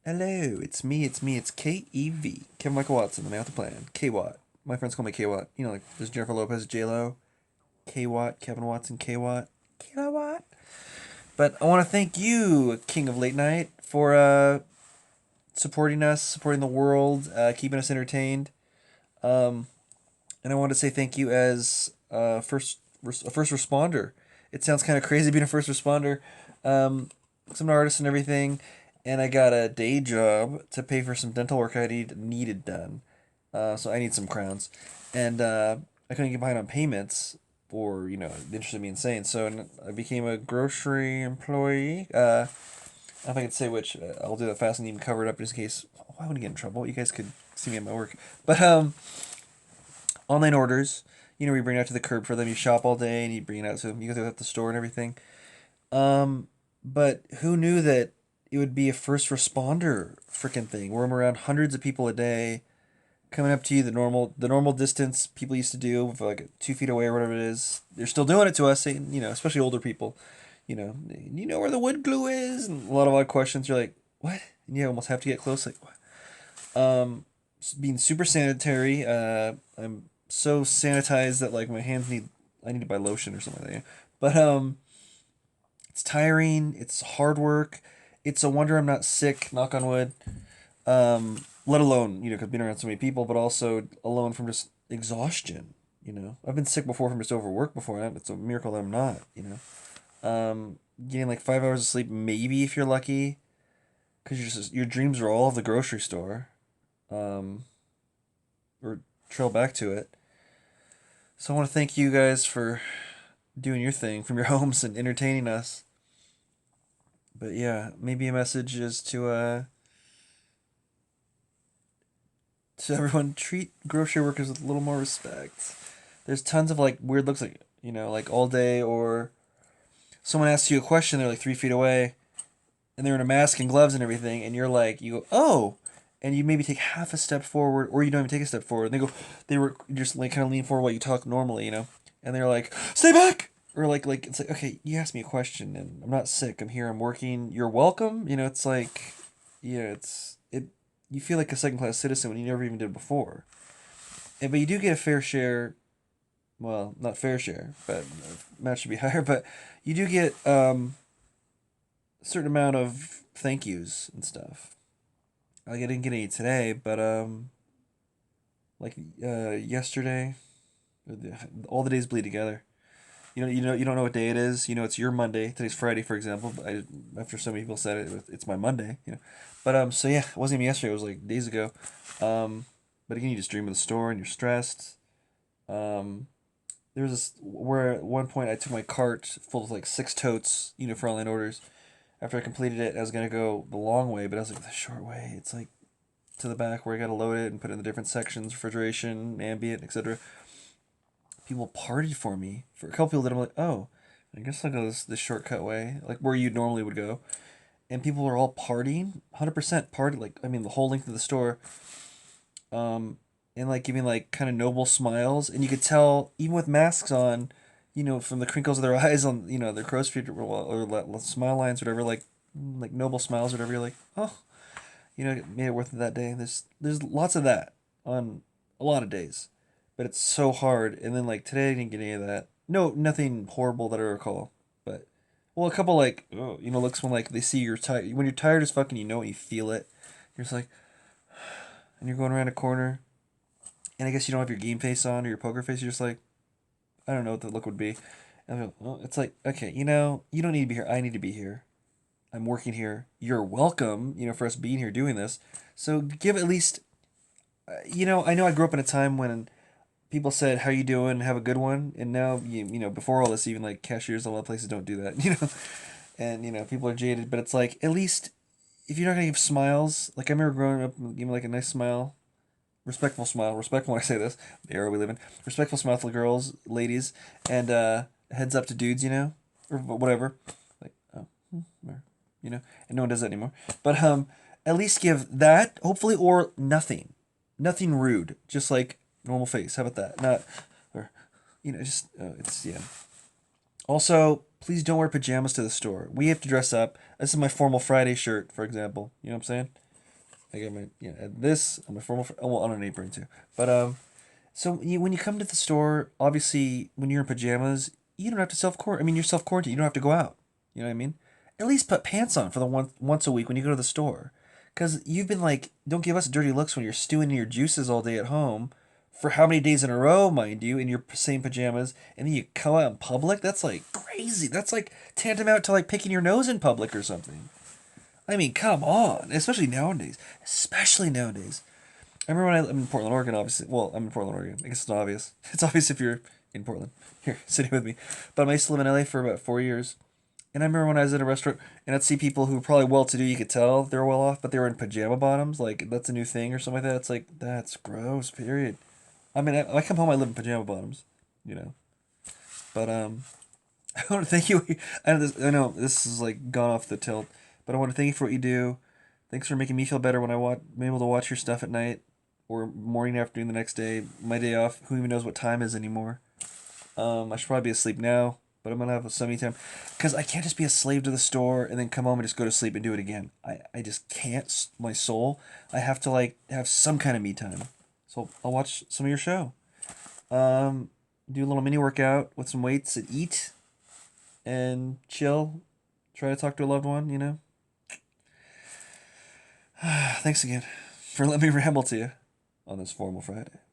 Hello, it's K-E-V. Kevin Michael Watson, the man with the plan. K-Watt. My friends call me K-Watt. You know, like there's Jennifer Lopez, J-Lo, K-Watt, Kevin Watson, K-Watt, Kilowatt. But I want to thank you, King of Late Night, for supporting us, supporting the world, keeping us entertained. Um, and I want to say thank you as a first responder. It sounds kind of crazy being a first responder. Um, 'Cause I'm an artist and everything, and I got a day job to pay for some dental work needed done. So I need some crowns, and I couldn't get behind on payments, or the interest of me insane. So I became a grocery employee. I don't know if I could say which. I'll do that fast and even cover it up just in case. Why would I get in trouble? You guys could see me at my work, but online orders. We bring it out to the curb for them. You shop all day and you bring it out to them. You go at the store and everything. Um, but who knew that it would be a first responder freaking thing? Where I'm around hundreds of people a day coming up to you, the normal distance people used to do for like 2 feet away or whatever it is. They're still doing it to us, especially older people. You know where the wood glue is, and a lot of odd questions. You're like, what? And you almost have to get close, like, what? Being super sanitary. I'm so sanitized that like my hands I need to buy lotion or something like that. But it's tiring. It's hard work. It's a wonder I'm not sick. Knock on wood. Let alone because being around so many people, but also alone from just exhaustion. I've been sick before from just overwork before. And it's a miracle that I'm not. Getting like 5 hours of sleep, maybe if you're lucky, because your dreams are all of the grocery store. Um, or trail back to it. So I want to thank you guys for doing your thing from your homes and entertaining us. But yeah, maybe a message is to everyone, treat grocery workers with a little more respect. There's tons of like weird looks, like like all day, or someone asks you a question, they're like 3 feet away and they're in a mask and gloves and everything, and you go, oh, and you maybe take half a step forward, or you don't even take a step forward. And they were just like kind of lean forward while you talk normally, and they're like, stay back, or like it's like, okay, you asked me a question, and I'm not sick. I'm here. I'm working. You're welcome. It's like, yeah, it. You feel like a second class citizen when you never even did before, but you do get a fair share. Well, not fair share, but match should be higher. But you do get a certain amount of thank yous and stuff. Like I didn't get any today, but like yesterday, all the days bleed together. You don't know what day it is. It's your Monday. Today's Friday, for example. But after so many people said it's my Monday. But so yeah, it wasn't even yesterday. It was like days ago. But again, you just dream of the store and you're stressed. Um, there was this where at one point I took my cart full of like 6 totes, for online orders. After I completed it, I was gonna go the long way, but I was like the short way. It's like to the back where I gotta load it and put it in the different sections, refrigeration, ambient, etc. People partied for me. For a couple people that I'm like, oh, I guess I'll go this shortcut way, like where you normally would go. And people were all partying, 100% party. Like, I mean, the whole length of the store. Um, and like giving like kind of noble smiles, and you could tell even with masks on, from the crinkles of their eyes on, their crow's feet, or smile lines, whatever, like noble smiles, or whatever. You're like, oh, it made it worth it that day. There's lots of that on a lot of days, but it's so hard. And then like today, I didn't get any of that. No, nothing horrible that I recall, but well, a couple like oh, looks when like they see you're tired. When you're tired as fucking, you feel it. You're just like, and you're going around a corner, and I guess you don't have your game face on or your poker face. You're just like, I don't know what the look would be. And I go, well, it's like, okay, you don't need to be here. I need to be here. I'm working here. You're welcome, for us being here doing this. So give at least, I know I grew up in a time when people said, "How you doing? Have a good one." And now, before all this, even like cashiers, a lot of places don't do that, And people are jaded, but it's like at least if you're not gonna give smiles, like I remember growing up, giving like a nice smile, respectful smile, respectful when I say this, the era we live in, respectful smile to the girls, ladies, and heads up to dudes, or whatever, like oh, or, and no one does that anymore. But at least give that, hopefully, or nothing, nothing rude, just like normal face. How about that? Not, or just it's yeah. Also, please don't wear pajamas to the store. We have to dress up. This is my formal Friday shirt, for example. You know what I'm saying? I got my this on my formal well on an apron too. But so when you come to the store, obviously when you're in pajamas, you don't have to self quarantine. I mean, you're self quarantine. You don't have to go out. You know what I mean? At least put pants on for the once a week when you go to the store, because you've been like, don't give us dirty looks when you're stewing in your juices all day at home, for how many days in a row, mind you, in your same pajamas, and then you come out in public. That's like crazy. That's like tantamount to like picking your nose in public or something. I mean, come on, especially nowadays. Especially nowadays. I remember when I'm in Portland, Oregon, obviously. Well, I'm in Portland, Oregon. I guess it's not obvious. It's obvious if you're in Portland. Here, sitting with me. But I used to live in LA for about 4 years. And I remember when I was at a restaurant and I'd see people who were probably well to do, you could tell they were well off, but they were in pajama bottoms. Like, that's a new thing or something like that. It's like, that's gross, period. I mean, I come home, I live in pajama bottoms, you know. But, I want to thank you. I know this is like gone off the tilt, but I want to thank you for what you do. Thanks for making me feel better when I'm able to watch your stuff at night or morning, afternoon, the next day. My day off. Who even knows what time is anymore? I should probably be asleep now, but I'm gonna have some me time because I can't just be a slave to the store and then come home and just go to sleep and do it again. I just can't. My soul. I have to like have some kind of me time. So I'll watch some of your show. Um, do a little mini workout with some weights and eat and chill. Try to talk to a loved one. Thanks again for letting me ramble to you on this formal Friday.